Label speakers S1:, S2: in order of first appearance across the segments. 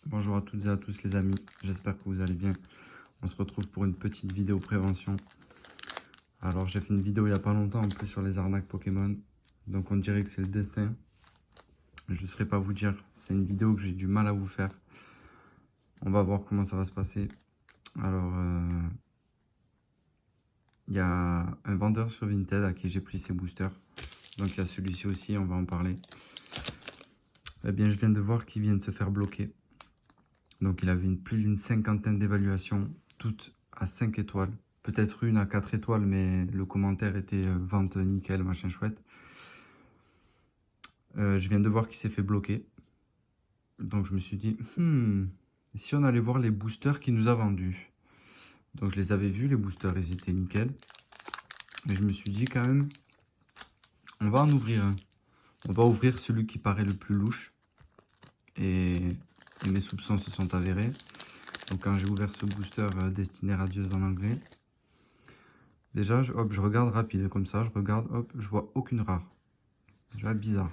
S1: Bonjour à toutes et à tous les amis, j'espère que vous allez bien. On se retrouve pour une petite vidéo prévention. Alors j'ai fait une vidéo il n'y a pas longtemps en plus sur les arnaques Pokémon. Donc on dirait que c'est le destin. Je ne saurais pas vous dire, c'est une vidéo que j'ai du mal à vous faire. On va voir comment ça va se passer. Alors il y a un vendeur sur Vinted à qui j'ai pris ses boosters. Donc il y a celui-ci aussi, on va en parler. Eh bien je viens de voir qu'il vient de se faire bloquer. Donc il avait plus d'une cinquantaine d'évaluations, toutes à 5 étoiles. Peut-être une à 4 étoiles, mais le commentaire était vente nickel, machin chouette. Je viens de voir qu'il s'est fait bloquer. Donc je me suis dit, si on allait voir les boosters qu'il nous a vendus. Donc je les avais vus, les boosters, ils étaient nickel. Mais je me suis dit quand même, on va en ouvrir un. On va ouvrir celui qui paraît le plus louche. Et mes soupçons se sont avérés. Donc quand j'ai ouvert ce booster destiné radieuse en anglais, déjà, je regarde rapide comme ça, je regarde, hop, je vois aucune rare. Je vois bizarre.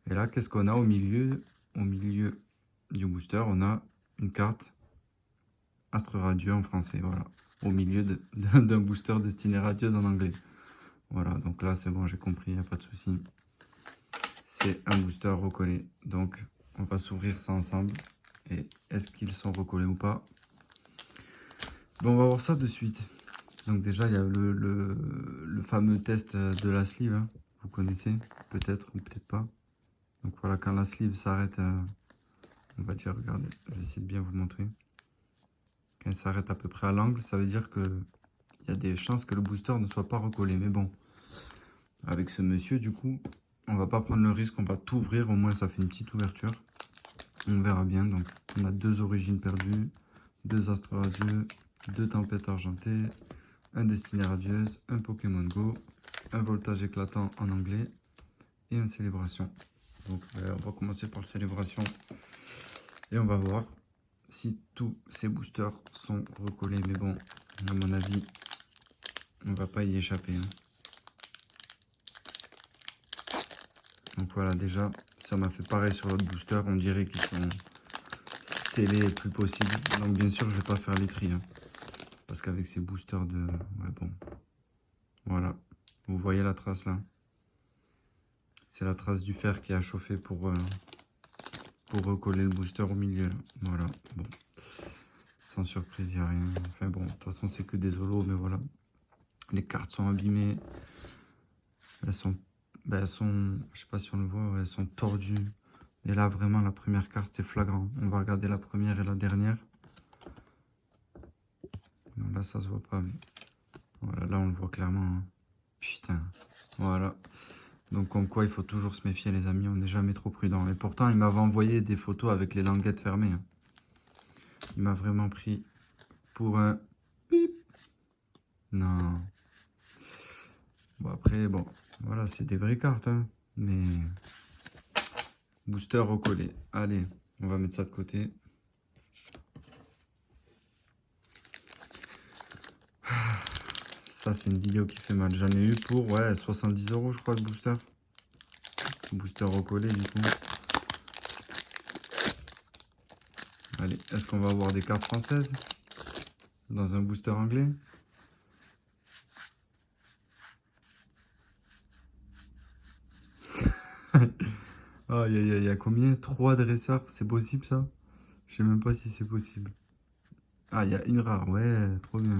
S1: Et là, qu'est-ce qu'on a au milieu du booster? On a une carte Astre Radieux en français, voilà. Au milieu d'un booster destiné radieuse en anglais. Voilà, donc là, c'est bon, j'ai compris, il n'y a pas de souci. C'est un booster recollé. Donc, on va s'ouvrir ça ensemble. Et est-ce qu'ils sont recollés ou pas? Bon, on va voir ça de suite. Donc déjà, il y a le fameux test de la sleeve. Hein. Vous connaissez, peut-être ou peut-être pas. Donc voilà, quand la sleeve s'arrête, on va dire, regardez, je vais essayer de bien vous montrer. Quand elle s'arrête à peu près à l'angle, ça veut dire qu'il y a des chances que le booster ne soit pas recollé. Mais bon, avec ce monsieur, du coup, on va pas prendre le risque, on va tout ouvrir. Au moins, ça fait une petite ouverture. On verra bien. Donc, on a 2 origines perdues, 2 astres radieux, 2 tempêtes argentées, un destiné radieuse, un Pokémon Go, un voltage éclatant en anglais et une célébration. Donc on va commencer par la célébration et on va voir si tous ces boosters sont recollés. Mais bon, à mon avis, on va pas y échapper. Hein. Donc voilà, déjà, ça m'a fait pareil sur l'autre booster. On dirait qu'ils sont scellés le plus possible. Donc bien sûr, je vais pas faire les tris. Hein, parce qu'avec ces boosters de... Ouais, bon. Voilà. Vous voyez la trace là? C'est la trace du fer qui a chauffé pour recoller le booster au milieu. Là. Voilà. Bon. Sans surprise, il n'y a rien. Enfin bon, de toute façon, c'est que des holos, mais voilà. Les cartes sont abîmées. Elles sont, je sais pas si on le voit, ouais, elles sont tordues. Et là, vraiment, la première carte, c'est flagrant. On va regarder la première et la dernière. Non, là, ça se voit pas, mais voilà, là, on le voit clairement. Hein. Putain, voilà. Donc, comme quoi, il faut toujours se méfier, les amis. On n'est jamais trop prudent. Et pourtant, il m'avait envoyé des photos avec les languettes fermées. Hein. Il m'a vraiment pris pour un... Bip. Non. Bon, après, bon, voilà, c'est des vraies cartes, hein. Mais... Booster recollé. Allez, on va mettre ça de côté. Ça, c'est une vidéo qui fait mal. J'en ai eu pour, ouais, 70 €, je crois, le booster. Booster recollé, du coup. Allez, est-ce qu'on va avoir des cartes françaises dans un booster anglais? Oh, il y a combien? 3 dresseurs, c'est possible ça? Je sais même pas si c'est possible. Ah, il y a une rare, ouais, trop bien.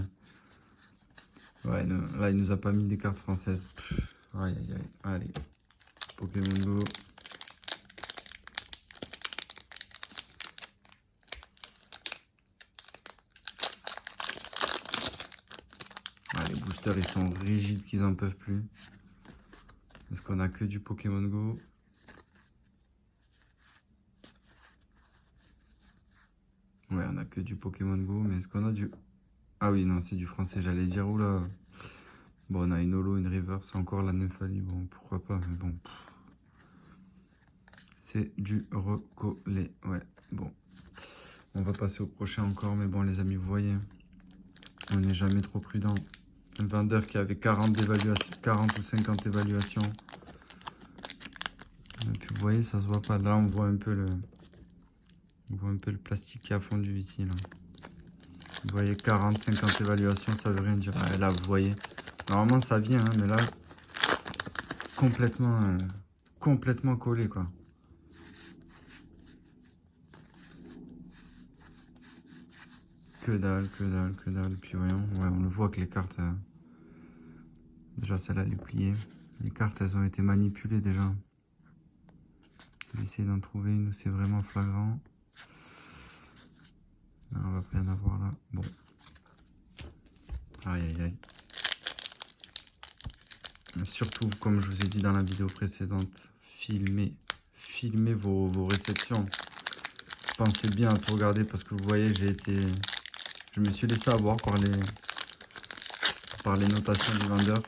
S1: Ouais, non, là, il nous a pas mis des cartes françaises. Pff, aïe, aïe, aïe. Allez, Pokémon Go. Ah, les boosters, ils sont rigides qu'ils en peuvent plus. Est-ce qu'on a que du Pokémon Go? Ouais, on a que du Pokémon Go, mais est-ce qu'on a du... Ah oui, non, c'est du français, j'allais dire, oula. Bon, on a une holo, une reverse, encore la Nymphali, bon, pourquoi pas, mais bon. C'est du recollé, ouais, bon. On va passer au prochain encore, mais bon, les amis, vous voyez, on n'est jamais trop prudent. Un vendeur qui avait 40 ou 50 évaluations. Et puis, vous voyez, ça se voit pas. Là, on voit un peu le... On voit un peu le plastique qui a fondu ici, là. Vous voyez, 40, 50 évaluations, ça veut rien dire. Ah, là, vous voyez. Normalement, ça vient, hein, mais là, complètement collé, quoi. Que dalle, que dalle, que dalle. Puis voyons, ouais, on le voit que les cartes... déjà, celle-là, elle est pliée. Les cartes, elles ont été manipulées, déjà. Je vais essayer d'en trouver une où c'est vraiment flagrant. Non, on va pas y en avoir là. Bon. Aïe, aïe, aïe. Surtout, comme je vous ai dit dans la vidéo précédente, filmez vos réceptions. Pensez bien à tout regarder parce que vous voyez, je me suis laissé avoir par les notations du vendeur.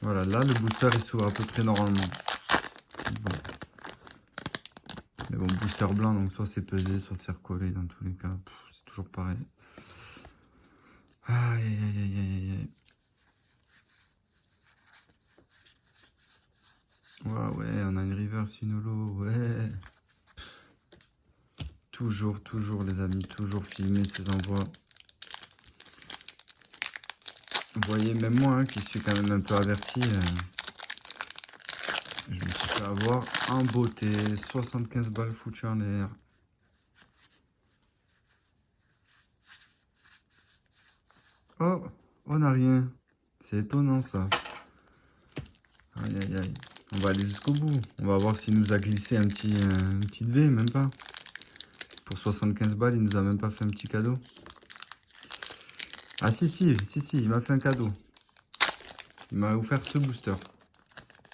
S1: Voilà, là, le booster, il s'ouvre à peu près normalement. Bon. Mais bon, booster blanc, donc soit c'est pesé, soit c'est recollé dans tous les cas. C'est toujours pareil. Aïe, aïe, aïe, aïe, aïe, aïe. Ouais, on a une reverse, une holo, ouais. Toujours, les amis, toujours filmer ces envois. Vous voyez, même moi, hein, qui suis quand même un peu averti, je me suis fait avoir en beauté. 75 balles foutues en l'air. Oh, on n'a rien. C'est étonnant, ça. Aïe, aïe, aïe. On va aller jusqu'au bout. On va voir s'il nous a glissé une petite V, même pas. Pour 75 balles, il nous a même pas fait un petit cadeau. Ah si, il m'a fait un cadeau. Il m'a offert ce booster.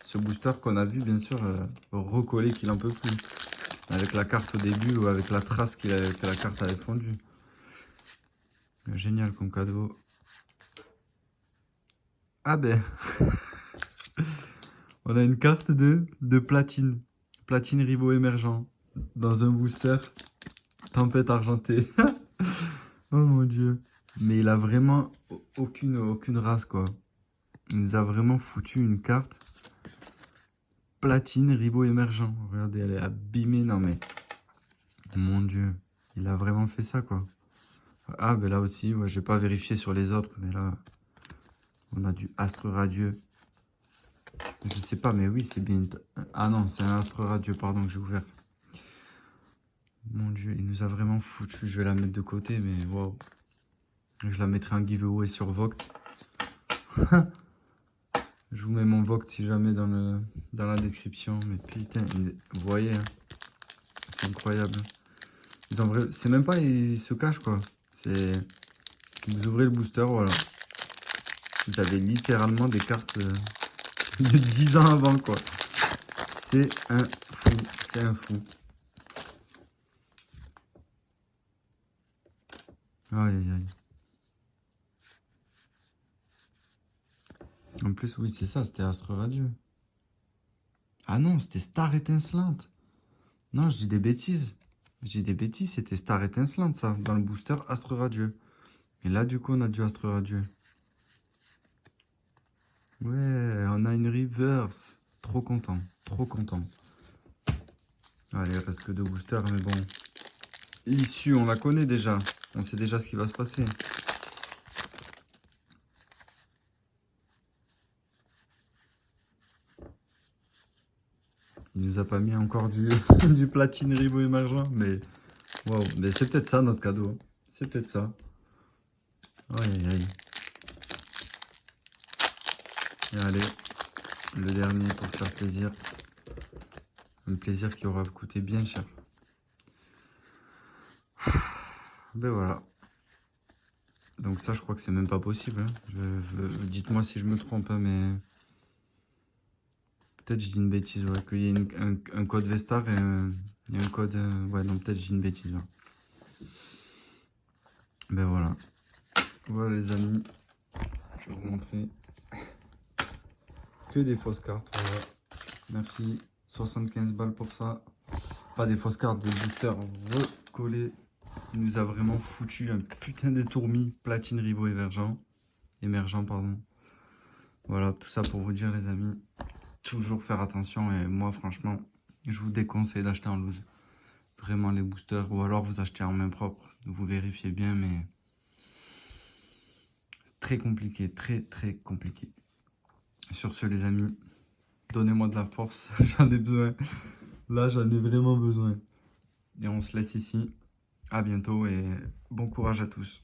S1: Ce booster qu'on a vu, bien sûr, recoller qu'il en peut plus. Avec la carte au début ou avec la trace que la carte avait fondu. Génial comme cadeau. Ah ben, on a une carte de platine. Platine ribot émergent. Dans un booster. Tempête argentée. Oh mon dieu. Mais il a vraiment aucune race, quoi. Il nous a vraiment foutu une carte. Platine ribot émergent. Regardez, elle est abîmée. Non mais, mon dieu. Il a vraiment fait ça, quoi. Ah ben là aussi, ouais, j'ai pas vérifié sur les autres. Mais là, on a du astre radieux. Je sais pas, mais oui, c'est bien. Ah non, c'est un astre radieux, pardon, que j'ai ouvert. Mon dieu, il nous a vraiment foutu. Je vais la mettre de côté, mais waouh. Je la mettrai en giveaway sur Voct. Je vous mets mon Voct si jamais dans la description. Mais putain, vous voyez, hein, c'est incroyable. C'est même pas, ils se cachent, quoi. C'est... Vous ouvrez le booster, voilà. Vous avez littéralement des cartes de 10 ans avant, quoi. C'est un fou. C'est un fou. Aïe, aïe, aïe. En plus, oui, c'est ça, c'était Astre Radieux. Ah non, c'était Star Étincelante. Non, je dis des bêtises. Je dis des bêtises, c'était Star Étincelante, ça, dans le booster Astre Radieux. Et là, du coup, on a du Astre Radieux. Ouais, on a une reverse. Trop content, trop content. Allez, il reste que 2 boosters, mais bon. Issue, on la connaît déjà. On sait déjà ce qui va se passer. Il nous a pas mis encore du platine ribot émergent, mais waouh, mais c'est peut-être ça notre cadeau. C'est peut-être ça. Aïe aïe aïe. Et allez, le dernier pour se faire plaisir. Un plaisir qui aura coûté bien cher. Ben voilà. Donc ça, je crois que c'est même pas possible. Hein. Dites-moi si je me trompe, hein, mais... Peut-être je dis une bêtise, ouais, qu'il y ait un code Vestar et un code... ouais, non, peut-être je dis une bêtise. Ouais. Ben voilà. Voilà les amis. Je vais vous montrer. Que des fausses cartes, voilà. Merci. 75 balles pour ça. Pas des fausses cartes, des boosters recollés. Il nous a vraiment foutu un putain de tourmis platine ribot émergent, pardon. Voilà, tout ça pour vous dire les amis, toujours faire attention et moi franchement, je vous déconseille d'acheter en loose. vraiment les boosters. Ou alors vous achetez en main propre. Vous vérifiez bien, mais c'est très compliqué. Très, très compliqué. Sur ce, les amis, donnez-moi de la force. J'en ai besoin. Là, j'en ai vraiment besoin. Et on se laisse ici. À bientôt et bon courage à tous.